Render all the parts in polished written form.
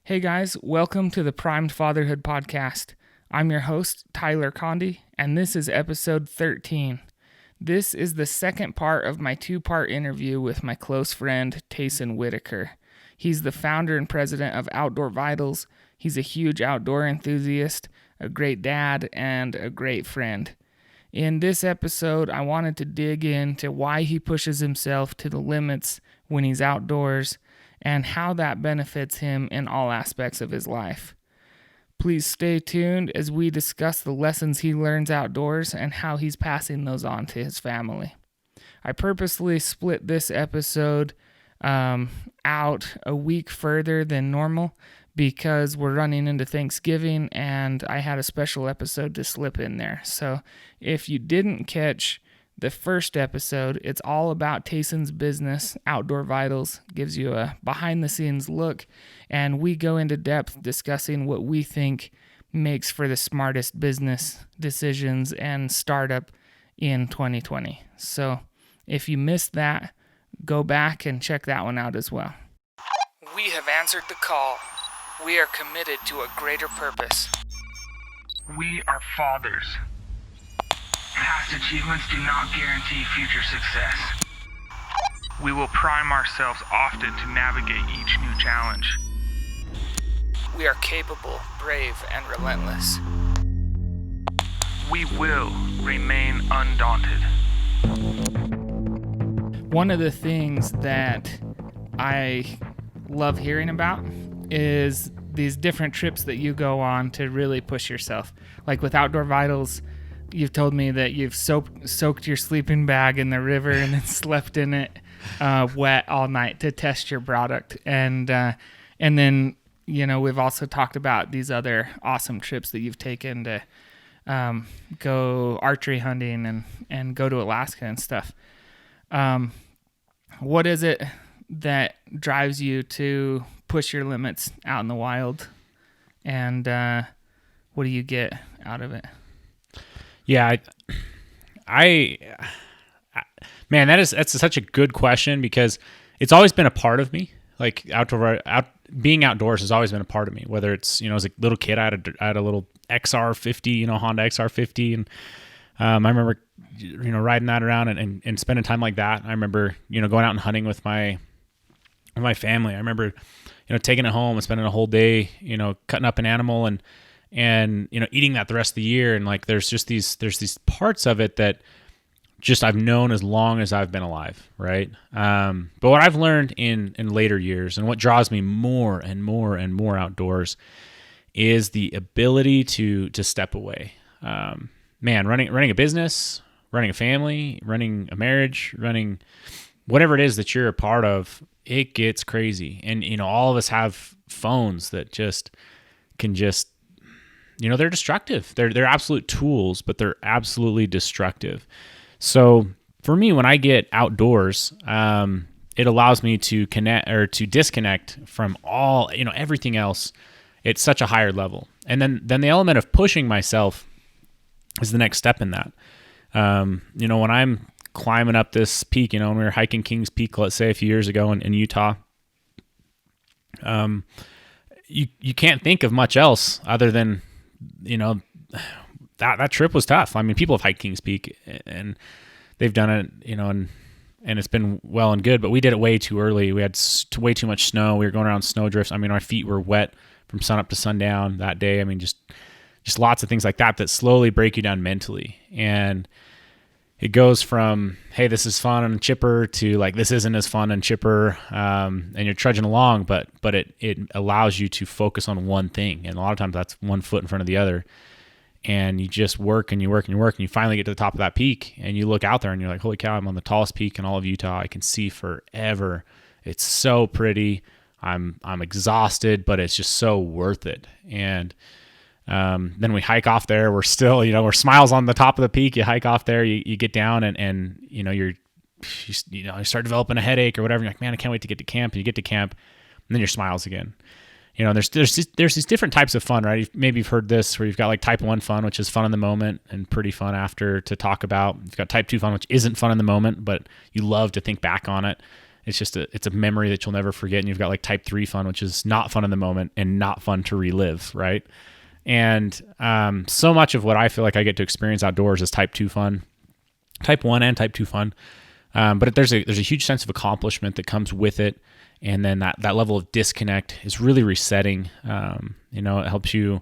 Hey guys, welcome to the Primed Fatherhood podcast. I'm your host, Tyler Condi, and this is episode 13. This is the second part of my two-part interview with my close friend, Tayson Whittaker. He's the founder and president of Outdoor Vitals. He's a huge outdoor enthusiast, a great dad, and a great friend. In this episode, I wanted to dig into why he pushes himself to the limits when he's outdoors, and how that benefits him in all aspects of his life. Please stay tuned as we discuss the lessons he learns outdoors and how he's passing those on to his family. I purposely split this episode out a week further than normal because we're running into Thanksgiving and I had a special episode to slip in there. So if you didn't catch the first episode, it's all about Tayson's business, Outdoor Vitals, gives you a behind-the-scenes look, and we go into depth discussing what we think makes for the smartest business decisions and startup in 2020. So if you missed that, go back and check that one out as well. We have answered the call. We are committed to a greater purpose. We are fathers. Past achievements do not guarantee future success. We will prime ourselves often to navigate each new challenge. We are capable, brave, and relentless. We will remain undaunted. One of the things that I love hearing about is these different trips that you go on to really push yourself. Like with Outdoor Vitals, you've told me that you've soaked your sleeping bag in the river and then slept in it wet all night to test your product. And then, you know, we've also talked about these other awesome trips that you've taken to go archery hunting and go to Alaska and stuff. What is it that drives you to push your limits out in the wild? And what do you get out of it? Yeah, man, that's such a good question because it's always been a part of me. Like being outdoors has always been a part of me. Whether it's, you know, as a little kid, I had a little XR50, you know, Honda XR50, and I remember, you know, riding that around and spending time like that. I remember, you know, going out and hunting with my family. I remember, you know, taking it home and spending a whole day, you know, cutting up an animal and you know, eating that the rest of the year. And like, there's these parts of it that just I've known as long as I've been alive. Right. But what I've learned in later years and what draws me more and more and more outdoors is the ability to step away. Man, running a business, running a family, running a marriage, running whatever it is that you're a part of, it gets crazy. And, you know, all of us have phones that can you know, they're destructive. They're absolute tools, but they're absolutely destructive. So for me, when I get outdoors, it allows me to connect or to disconnect from all, you know, everything else. It's such a higher level. And then the element of pushing myself is the next step in that. You know, when I'm climbing up this peak, you know, when we were hiking Kings Peak, let's say a few years ago in Utah, you can't think of much else other than, you know, that trip was tough. I mean, people have hiked Kings Peak and they've done it, you know, and it's been well and good, but we did it way too early. We had way too much snow. We were going around snow drifts. I mean, our feet were wet from sunup to sundown that day. I mean, just lots of things like that slowly break you down mentally. And it goes from, hey, this is fun and chipper to like, this isn't as fun and chipper. And you're trudging along, but it allows you to focus on one thing. And a lot of times that's one foot in front of the other. And you just work and you work and you work and you finally get to the top of that peak and you look out there and you're like, holy cow, I'm on the tallest peak in all of Utah. I can see forever. It's so pretty. I'm exhausted, but it's just so worth it. And then we hike off there. We're still, you know, we're smiles on the top of the peak. You hike off there, you get down and you know, you start developing a headache or whatever. You're like, man, I can't wait to get to camp. And you get to camp and then your smiles again. You know, there's these different types of fun, right? Maybe you've heard this where you've got like type 1 fun, which is fun in the moment and pretty fun after to talk about. You've got type 2 fun, which isn't fun in the moment, but you love to think back on it. it's a memory that you'll never forget. And you've got like type 3 fun, which is not fun in the moment and not fun to relive, right? And so much of what I feel like I get to experience outdoors is type 2 fun, type 1 and type 2 fun. But there's a huge sense of accomplishment that comes with it. And then that level of disconnect is really resetting. It helps you,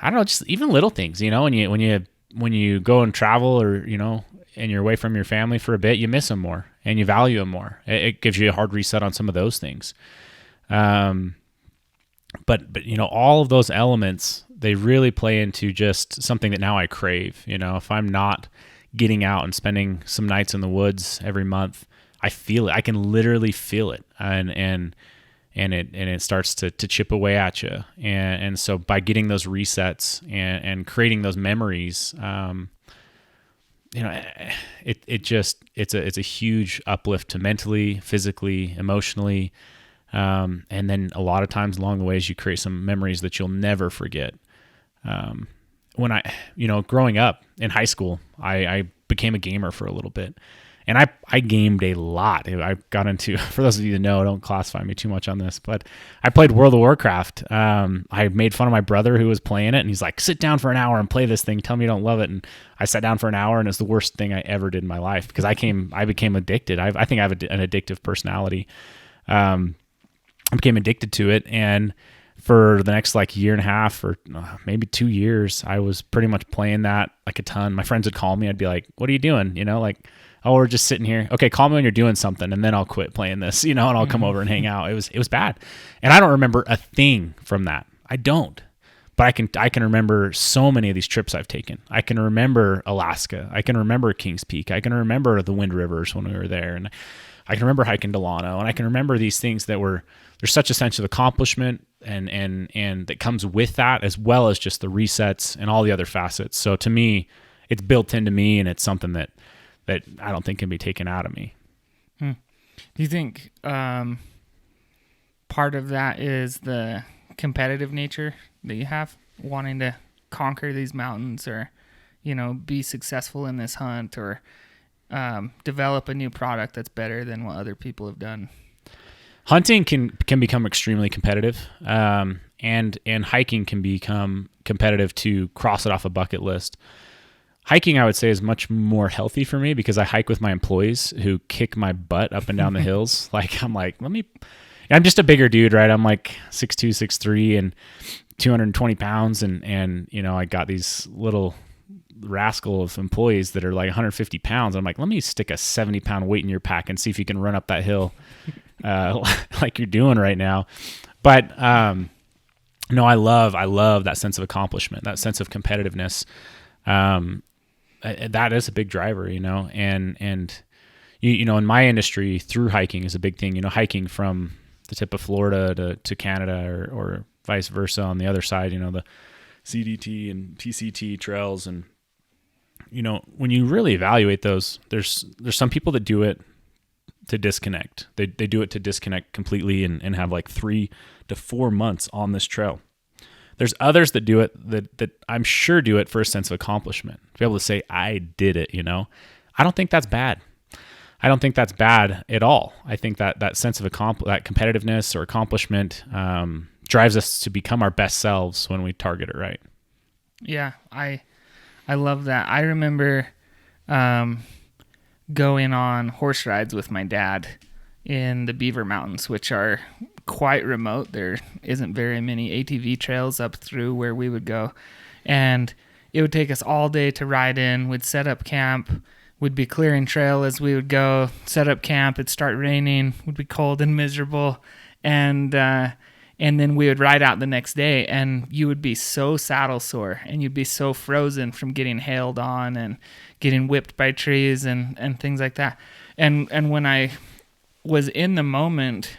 I don't know, just even little things, when you go and travel or, and you're away from your family for a bit, you miss them more and you value them more. It gives you a hard reset on some of those things. But all of those elements, they really play into just something that now I crave. If I'm not getting out and spending some nights in the woods every month, I feel it. I can literally feel it, and it starts to chip away at you. And so by getting those resets and creating those memories, it's a huge uplift to mentally, physically, emotionally. And then a lot of times along the ways you create some memories that you'll never forget. When growing up in high school, I became a gamer for a little bit, and I gamed a lot. I got into, for those of you that know, don't classify me too much on this, but I played World of Warcraft. I made fun of my brother who was playing it, and he's like, sit down for an hour and play this thing. Tell me you don't love it. And I sat down for an hour, and it's the worst thing I ever did in my life because I became addicted. I think I have an addictive personality. I became addicted to it, and for the next year and a half or maybe 2 years, I was pretty much playing that like a ton. My friends would call me. I'd be like, what are you doing? Oh, we're just sitting here. Okay, call me when you're doing something, and then I'll quit playing this, and I'll come over and hang out. It was bad. And I don't remember a thing from that. I don't. But I can remember so many of these trips I've taken. I can remember Alaska. I can remember Kings Peak. I can remember the Wind Rivers when we were there. And I can remember hiking Delano. And I can remember these things that there's such a sense of accomplishment and that comes with that, as well as just the resets and all the other facets. So to me, it's built into me, and it's something that I don't think can be taken out of me. Do you think part of that is the competitive nature that you have, wanting to conquer these mountains or, be successful in this hunt or develop a new product that's better than what other people have done? Hunting can become extremely competitive, and hiking can become competitive to cross it off a bucket list. Hiking, I would say, is much more healthy for me because I hike with my employees who kick my butt up and down the hills. I'm just a bigger dude, right? I'm like 6'2", 6'3", and 220 pounds, and I got these little rascal of employees that are like 150 pounds. I'm like, let me stick a 70-pound weight in your pack and see if you can run up that hill like you're doing right now. But no, I love that sense of accomplishment, that sense of competitiveness. That is a big driver, and in my industry, through hiking is a big thing. Hiking from the tip of Florida to Canada or vice versa on the other side. The CDT and TCT trails, and when you really evaluate those, there's some people that do it to disconnect. They do it to disconnect completely and have 3 to 4 months on this trail. There's others that do it that I'm sure do it for a sense of accomplishment, to be able to say, I did it, I don't think that's bad. I don't think that's bad at all. I think that sense of that competitiveness or accomplishment drives us to become our best selves when we target it right. Yeah, I love that. I remember going on horse rides with my dad in the Beaver Mountains, which are quite remote. There isn't very many ATV trails up through where we would go, and it would take us all day to ride in. We'd set up camp. We'd be clearing trail as we would go, set up camp. It'd start raining. We'd be cold and miserable, and then we would ride out the next day, and you would be so saddle sore, and you'd be so frozen from getting hailed on and getting whipped by trees and things like that. And when I was in the moment,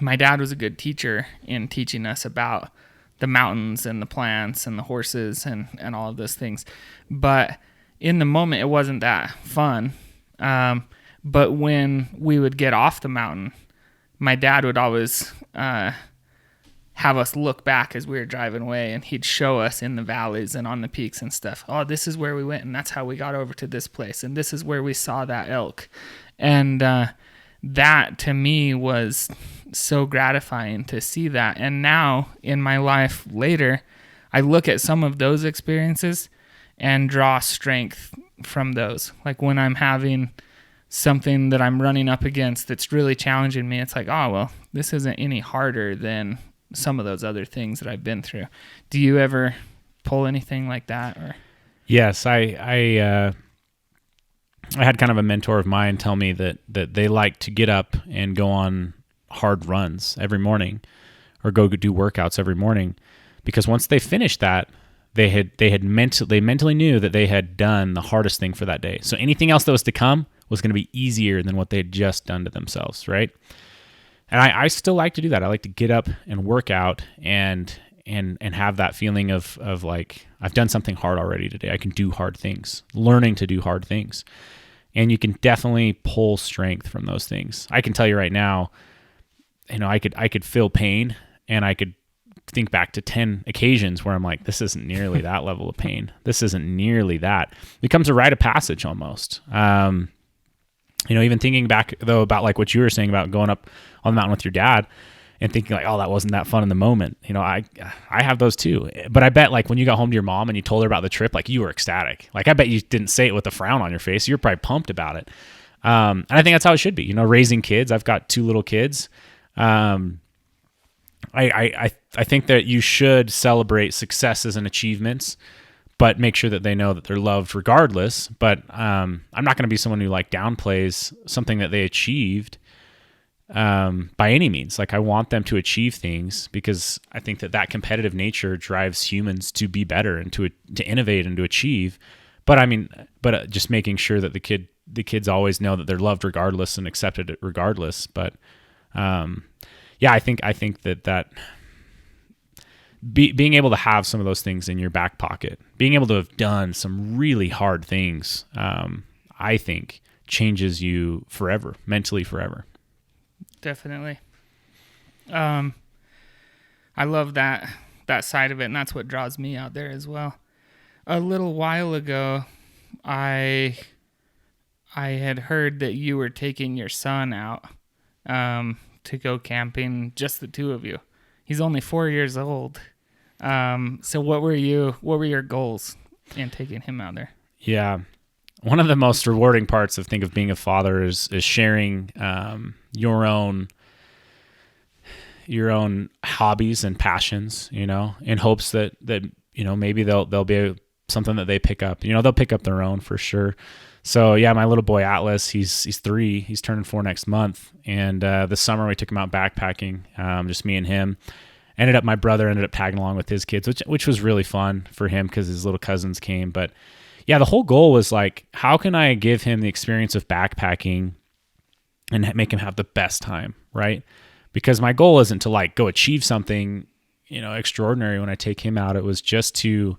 my dad was a good teacher in teaching us about the mountains and the plants and the horses and all of those things. But in the moment, it wasn't that fun. But when we would get off the mountain, my dad would always have us look back as we were driving away, and he'd show us in the valleys and on the peaks and stuff. Oh, this is where we went, and that's how we got over to this place, and this is where we saw that elk. And that to me was so gratifying to see that. And now in my life later, I look at some of those experiences and draw strength from those. Like when I'm having something that I'm running up against that's really challenging me, it's like, oh, well, this isn't any harder than some of those other things that I've been through. Do you ever pull anything like that? Or Yes, I had kind of a mentor of mine tell me that they like to get up and go on hard runs every morning or go do workouts every morning, because once they finished that, they mentally knew that they had done the hardest thing for that day. So anything else that was to come was going to be easier than what they had just done to themselves, right? And I still like to do that. I like to get up and work out and have that feeling of like, I've done something hard already today. I can do hard things, learning to do hard things. And you can definitely pull strength from those things. I can tell you right now, I could feel pain, and I could think back to 10 occasions where I'm like, this isn't nearly that level of pain. This isn't nearly that. It becomes a rite of passage almost. Even thinking back though about like what you were saying about going up on the mountain with your dad and thinking like, oh, that wasn't that fun in the moment. I have those too. But I bet like when you got home to your mom and you told her about the trip, like you were ecstatic. Like I bet you didn't say it with a frown on your face. You were probably pumped about it. And I think that's how it should be. Raising kids. I've got 2 little kids. I think that you should celebrate successes and achievements, but make sure that they know that they're loved regardless. But I'm not going to be someone who like downplays something that they achieved by any means. Like I want them to achieve things because I think that competitive nature drives humans to be better and to innovate and to achieve. But just making sure that the kids always know that they're loved regardless and accepted regardless. But I think that being able to have some of those things in your back pocket, being able to have done some really hard things, I think changes you forever, mentally forever. Definitely. I love that side of it, and that's what draws me out there as well. A little while ago, I had heard that you were taking your son out to go camping, just the 2 of you. He's only 4 years old. So what were your goals in taking him out there? Yeah. One of the most rewarding parts of being a father is sharing your own hobbies and passions, in hopes that maybe they'll be something that they pick up. They'll pick up their own for sure. So yeah, my little boy Atlas, he's 3. He's turning 4 next month. And this summer we took him out backpacking, just me and him. My brother ended up tagging along with his kids, which was really fun for him because his little cousins came. But yeah, the whole goal was like, how can I give him the experience of backpacking and make him have the best time, right? Because my goal isn't to like go achieve something, extraordinary when I take him out. It was just to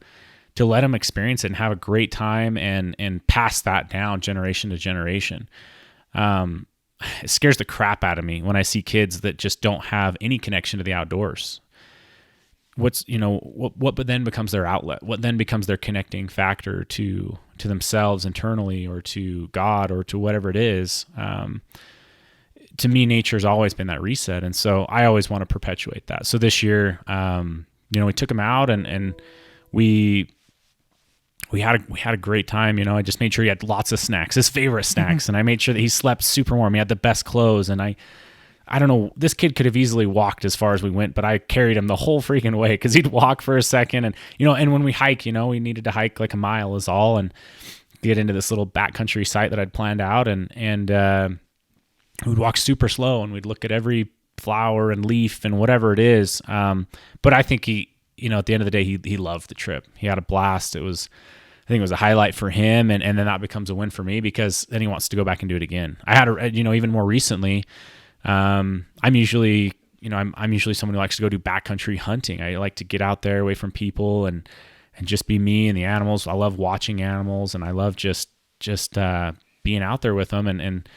let him experience it and have a great time and pass that down generation to generation. It scares the crap out of me when I see kids that just don't have any connection to the outdoors. What then becomes their outlet? What then becomes their connecting factor to themselves internally or to God or to whatever it is? To me, nature's always been that reset. And so I always want to perpetuate that. So this year, we took him out and we had a great time. I just made sure he had lots of snacks, his favorite snacks. And I made sure that he slept super warm. He had the best clothes. And I don't know, this kid could have easily walked as far as we went, but I carried him the whole freaking way because he'd walk for a second. And, and when we hike, we needed to hike like a mile is all and get into this little backcountry site that I'd planned out. And we'd walk super slow and we'd look at every flower and leaf and whatever it is. But I think he, at the end of the day, he loved the trip. He had a blast. I think it was a highlight for him. And then that becomes a win for me because then he wants to go back and do it again. I had even more recently, I'm usually someone who likes to go do backcountry hunting. I like to get out there away from people and just be me and the animals. I love watching animals and I love just being out there with them. And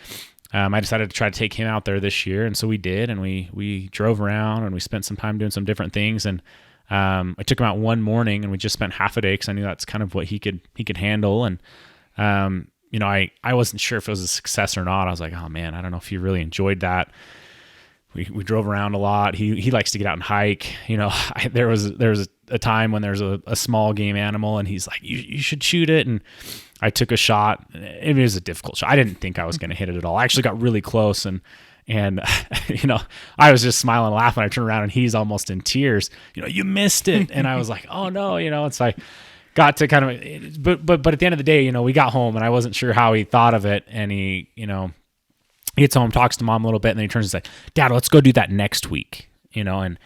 I decided to try to take him out there this year. And so we did, and we drove around and we spent some time doing some different things. And I took him out one morning and we just spent half a day because I knew that's kind of what he could handle. And I wasn't sure if it was a success or not. I was like, oh man, I don't know if he really enjoyed that. We drove around a lot. He likes to get out and hike. There was a time when there's a small game animal and he's like, you should shoot it. And I took a shot. It was a difficult shot. I didn't think I was going to hit it at all. I actually got really close and I was just smiling and laughing. I turned around and he's almost in tears. You missed it. And I was like, oh no, it's like, got to kind of, but at the end of the day, we got home and I wasn't sure how he thought of it. And he gets home, talks to mom a little bit, and then he turns and says, Dad, let's go do that next week. And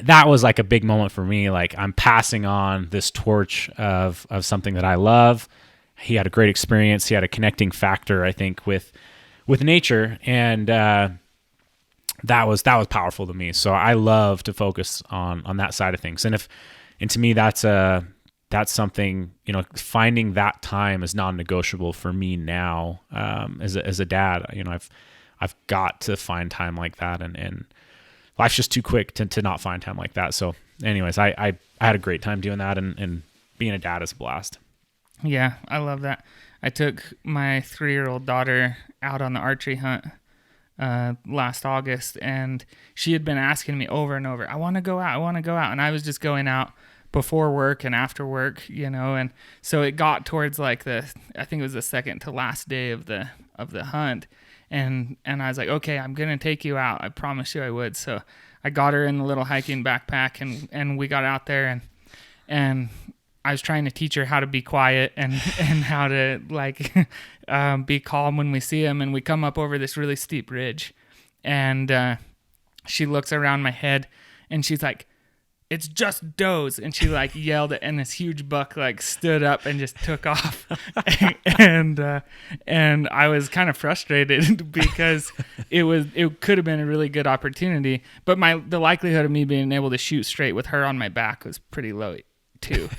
that was like a big moment for me. Like, I'm passing on this torch of something that I love. He had a great experience. He had a connecting factor, I think, with nature. And, that was powerful to me. So I love to focus on that side of things. And to me, that's something, finding that time is non-negotiable for me now. As a dad, I've got to find time like that, and life's just too quick to not find time like that. So anyways, I had a great time doing that, and being a dad is a blast. Yeah, I love that. I took my 3-year-old daughter out on the archery hunt last August, and she had been asking me over and over, I want to go out. And I was just going out before work and after work, and so it got towards like I think it was the second to last day of the hunt. And I was like, okay, I'm going to take you out. I promised you I would. So I got her in the little hiking backpack and we got out there and I was trying to teach her how to be quiet and how to be calm when we see him. And we come up over this really steep ridge and she looks around my head and she's like, it's just does. And she yelled and this huge buck stood up and just took off. and I was kind of frustrated because it could have been a really good opportunity, but the likelihood of me being able to shoot straight with her on my back was pretty low too.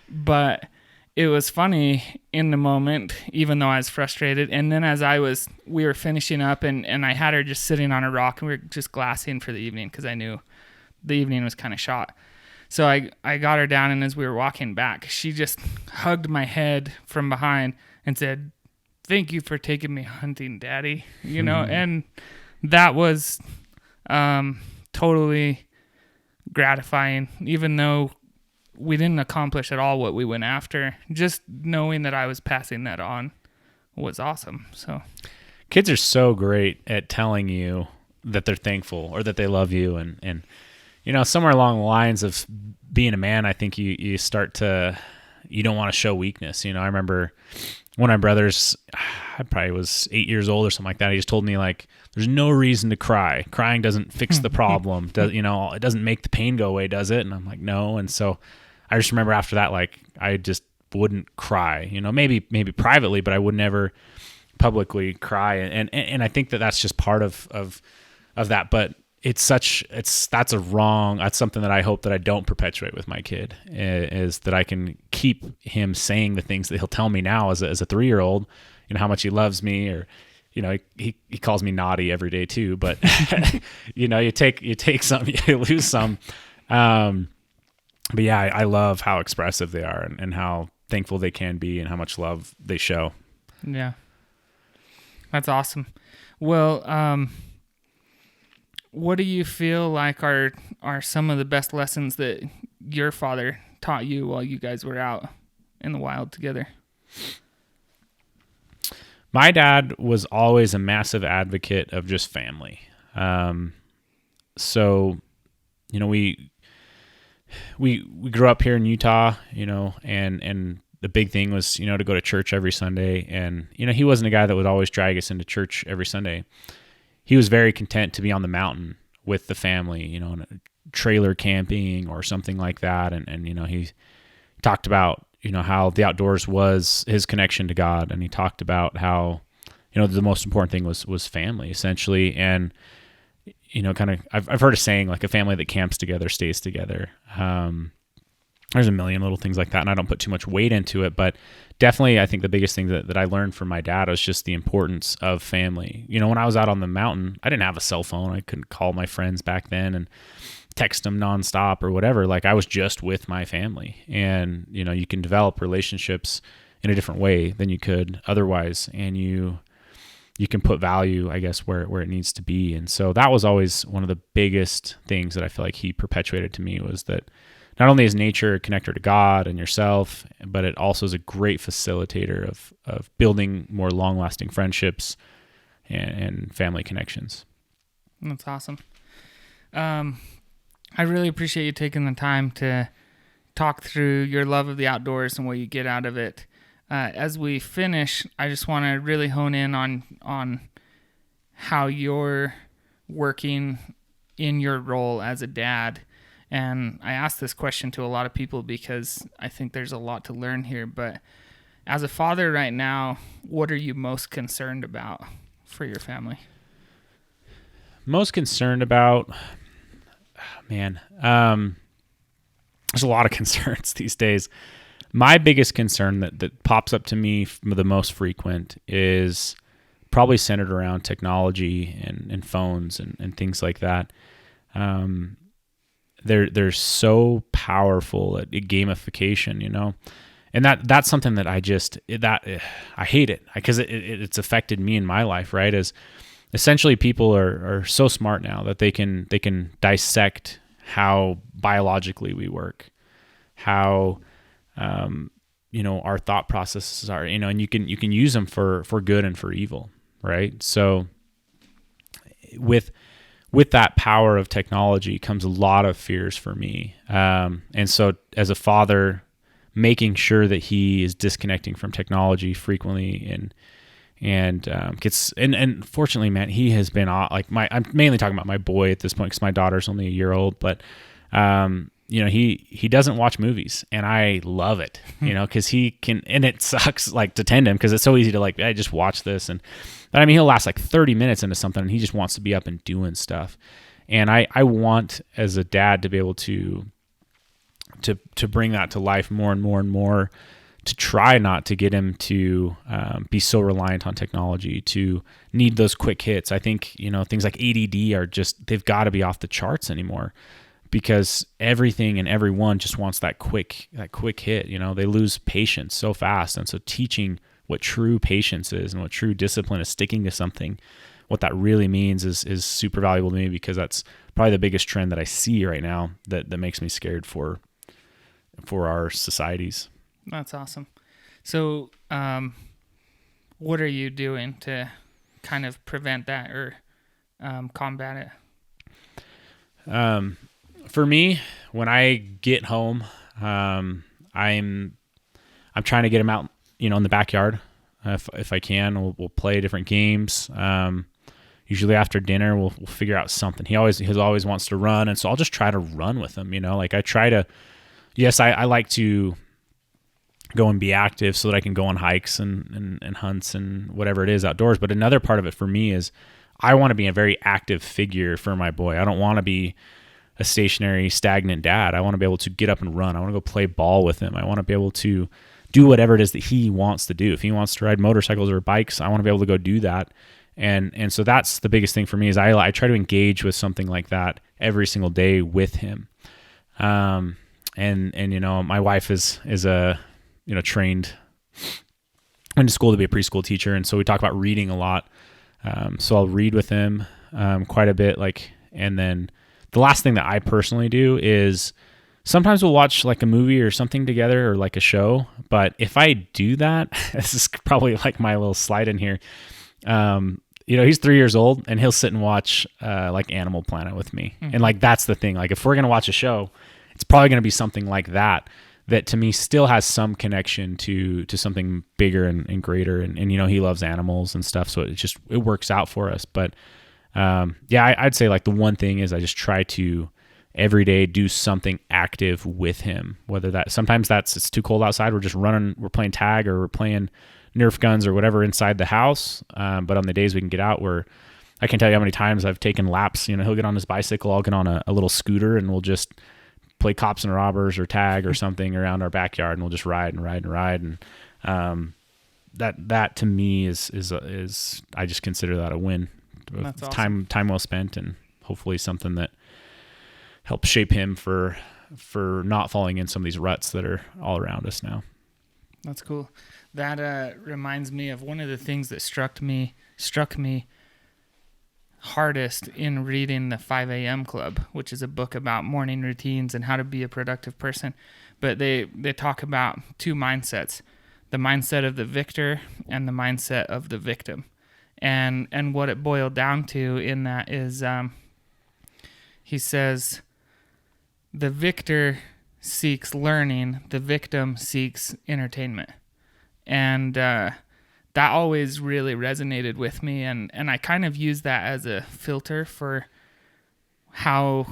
But it was funny in the moment, even though I was frustrated. And then as we were finishing up and I had her just sitting on a rock and we were just glassing for the evening because I knew the evening was kind of shot. So I got her down, and as we were walking back, she just hugged my head from behind and said, thank you for taking me hunting, Daddy. And that was totally gratifying, even though we didn't accomplish at all what we went after. Just knowing that I was passing that on was awesome. So kids are so great at telling you that they're thankful or that they love you, and somewhere along the lines of being a man, I think you start to, you don't want to show weakness. I remember one of my brothers, I probably was 8 years old or something like that. He just told me there's no reason to cry. Crying doesn't fix the problem. It doesn't make the pain go away, does it? And I'm like, no. And so I just remember after that, I just wouldn't cry, maybe privately, but I would never publicly cry. And I think that's just part of that. But that's something that I hope that I don't perpetuate with my kid, is that I can keep him saying the things that he'll tell me now as a 3-year-old, how much he loves me, or, he calls me naughty every day too, but you take some, you lose some. But yeah, I love how expressive they are and how thankful they can be and how much love they show. Yeah. That's awesome. Well, what do you feel like are some of the best lessons that your father taught you while you guys were out in the wild together? My dad was always a massive advocate of just family. So, we grew up here in Utah, and the big thing was, to go to church every Sunday. And, he wasn't a guy that would always drag us into church every Sunday. He was very content to be on the mountain with the family, in a trailer camping or something like that. And he talked about, how the outdoors was his connection to God. And he talked about how, the most important thing was family, essentially. And, I've heard a saying, a family that camps together stays together. There's a million little things like that, and I don't put too much weight into it, but definitely I think the biggest thing that I learned from my dad was just the importance of family. When I was out on the mountain, I didn't have a cell phone. I couldn't call my friends back then and text them nonstop or whatever. I was just with my family, and, you can develop relationships in a different way than you could otherwise. And you can put value, I guess, where it needs to be. And so that was always one of the biggest things that I feel like he perpetuated to me, was that not only is nature a connector to God and yourself, but it also is a great facilitator of building more long-lasting friendships and family connections. That's awesome. I really appreciate you taking the time to talk through your love of the outdoors and what you get out of it. As we finish, I just want to really hone in on how you're working in your role as a dad. And I ask this question to a lot of people because I think there's a lot to learn here. But as a father right now, what are you most concerned about for your family? Most concerned about, there's a lot of concerns these days. My biggest concern that pops up to me the most frequent is probably centered around technology and phones and things like that. They're so powerful at gamification, and that's something that I hate it because it's affected me in my life, right? As essentially people are so smart now that they can dissect how biologically we work, how our thought processes are, and you can use them for good and for evil, right? So with that power of technology comes a lot of fears for me. And so as a father, making sure that he is disconnecting from technology frequently and fortunately, man, he has been I'm mainly talking about my boy at this point because my daughter's only a year old, but he doesn't watch movies, and I love it, because he can, and it sucks to tend him because it's so easy to I just watch this, but I mean, he'll last 30 minutes into something and he just wants to be up and doing stuff. And I want as a dad to be able to bring that to life more and more and more, to try not to get him to be so reliant on technology, to need those quick hits. I think, things like ADD they've got to be off the charts anymore, because everything and everyone just wants that quick hit. They lose patience so fast. And so teaching what true patience is and what true discipline is, sticking to something, what that really means is super valuable to me, because that's probably the biggest trend that I see right now that makes me scared for our societies. That's awesome. So, what are you doing to kind of prevent that or combat it? For me, when I get home, I'm trying to get him out, in the backyard. If I can, we'll play different games. Usually after dinner, we'll figure out something. He always wants to run, and so I'll just try to run with him. I try to. Yes, I like to go and be active so that I can go on hikes and hunts and whatever it is outdoors. But another part of it for me is I want to be a very active figure for my boy. I don't want to be a stationary, stagnant dad. I want to be able to get up and run. I want to go play ball with him. I want to be able to do whatever it is that he wants to do. If he wants to ride motorcycles or bikes, I want to be able to go do that. And so that's the biggest thing for me is I try to engage with something like that every single day with him. And my wife is a trained, went to school to be a preschool teacher, and so we talk about reading a lot. So I'll read with him quite a bit, and then the last thing that I personally do is sometimes we'll watch a movie or something together, or a show. But if I do that, this is probably my little slide in here. He's 3 years old, and he'll sit and watch Animal Planet with me. Mm-hmm. And that's the thing. If we're gonna watch a show, it's probably gonna be something like that to me still has some connection to something bigger and greater. And he loves animals and stuff, so it works out for us. But I'd say the one thing is I just try to every day do something active with him, whether sometimes it's too cold outside, we're just running, we're playing tag, or we're playing Nerf guns or whatever inside the house. But on the days we can get out, I can tell you how many times I've taken laps. He'll get on his bicycle, I'll get on a little scooter, and we'll just play cops and robbers or tag or something around our backyard, and we'll just ride and ride and ride. And that to me is I just consider that a win. That's awesome. Time well spent, and hopefully something that helps shape him for not falling in some of these ruts that are all around us now. That's cool. That reminds me of one of the things that struck me hardest in reading the 5 a.m. Club, which is a book about morning routines and how to be a productive person. But they talk about two mindsets, the mindset of the victor and the mindset of the victim. And what it boiled down to in that is he says the victor seeks learning, the victim seeks entertainment. And that always really resonated with me, and I kind of use that as a filter for how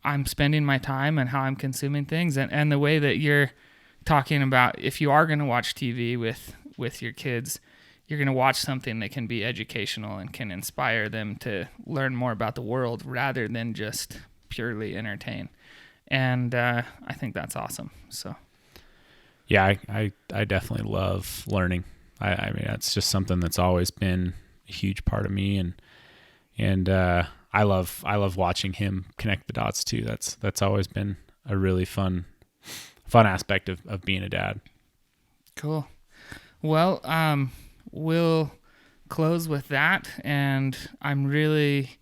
I'm spending my time and how I'm consuming things. And the way that you're talking about, if you are going to watch TV with your kids, you're going to watch something that can be educational and can inspire them to learn more about the world rather than just purely entertain. And I think that's awesome. So, yeah, I definitely love learning. I mean, that's just something that's always been a huge part of me, and I love watching him connect the dots too. That's always been a really fun aspect of being a dad. Cool. Well, we'll close with that, and I'm really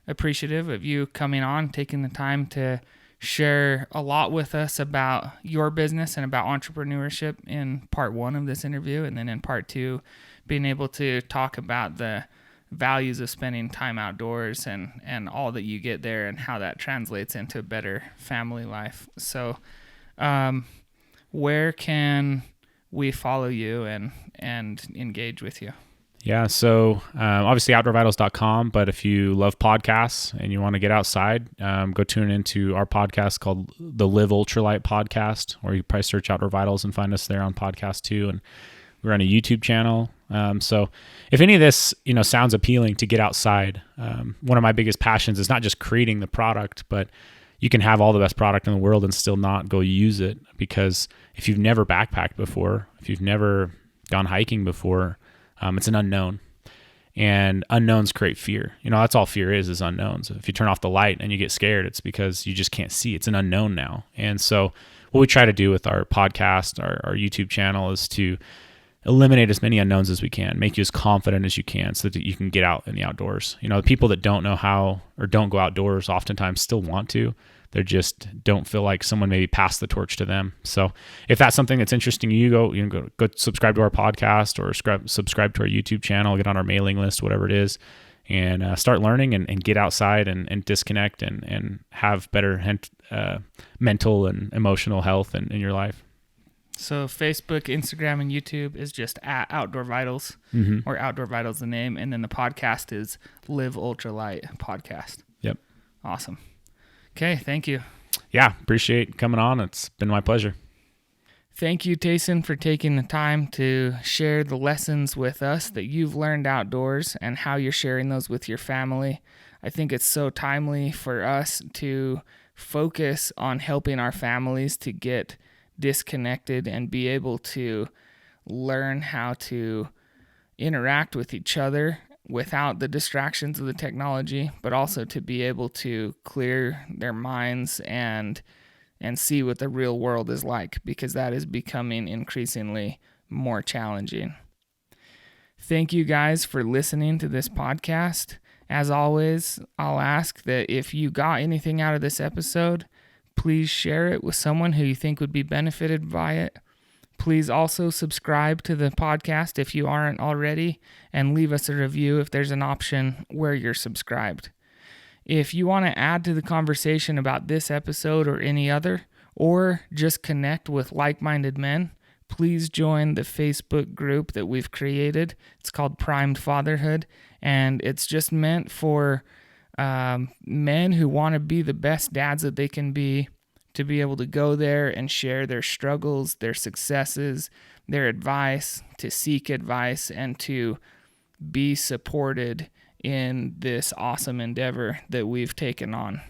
appreciative of you coming on, taking the time to share a lot with us about your business and about entrepreneurship in part 1 of this interview, and then in part 2 being able to talk about the values of spending time outdoors and all that you get there and how that translates into a better family life. So where can we follow you and engage with you? Yeah, so obviously outdoorvitals.com, but if you love podcasts and you want to get outside, go tune into our podcast called the Live Ultralight podcast, or you probably search Outdoor Vitals and find us there on podcast too. And we're on a YouTube channel. So if any of this, sounds appealing to get outside, one of my biggest passions is not just creating the product, but you can have all the best product in the world and still not go use it, because if you've never backpacked before, if you've never gone hiking before, it's an unknown, and unknowns create fear. That's all fear is unknowns. If you turn off the light and you get scared, it's because you just can't see. It's an unknown now. And so what we try to do with our podcast, our YouTube channel, is to eliminate as many unknowns as we can, make you as confident as you can so that you can get out in the outdoors. The people that don't know how or don't go outdoors oftentimes still want to. They just don't feel like someone maybe passed the torch to them. So if that's something that's interesting to you, go subscribe to our podcast or subscribe to our YouTube channel, get on our mailing list, whatever it is, and start learning and get outside and disconnect and have better mental and emotional health in your life. So Facebook, Instagram, and YouTube is just at Outdoor Vitals, or Outdoor Vitals the name, and then the podcast is Live Ultralight Podcast. Yep. Awesome. Okay, thank you. Yeah, appreciate coming on. It's been my pleasure. Thank you, Tayson, for taking the time to share the lessons with us that you've learned outdoors and how you're sharing those with your family. I think it's so timely for us to focus on helping our families to get disconnected and be able to learn how to interact with each other without the distractions of the technology, but also to be able to clear their minds and see what the real world is like, because that is becoming increasingly more challenging. Thank you guys for listening to this podcast. As always, I'll ask that if you got anything out of this episode, please share it with someone who you think would be benefited by it. Please also subscribe to the podcast if you aren't already, and leave us a review if there's an option where you're subscribed. If you want to add to the conversation about this episode or any other, or just connect with like-minded men, please join the Facebook group that we've created. It's called Primed Fatherhood, and it's just meant for men who want to be the best dads that they can be, to be able to go there and share their struggles, their successes, their advice, to seek advice, and to be supported in this awesome endeavor that we've taken on.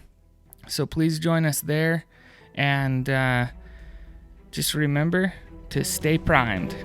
So please join us there, and just remember to stay primed.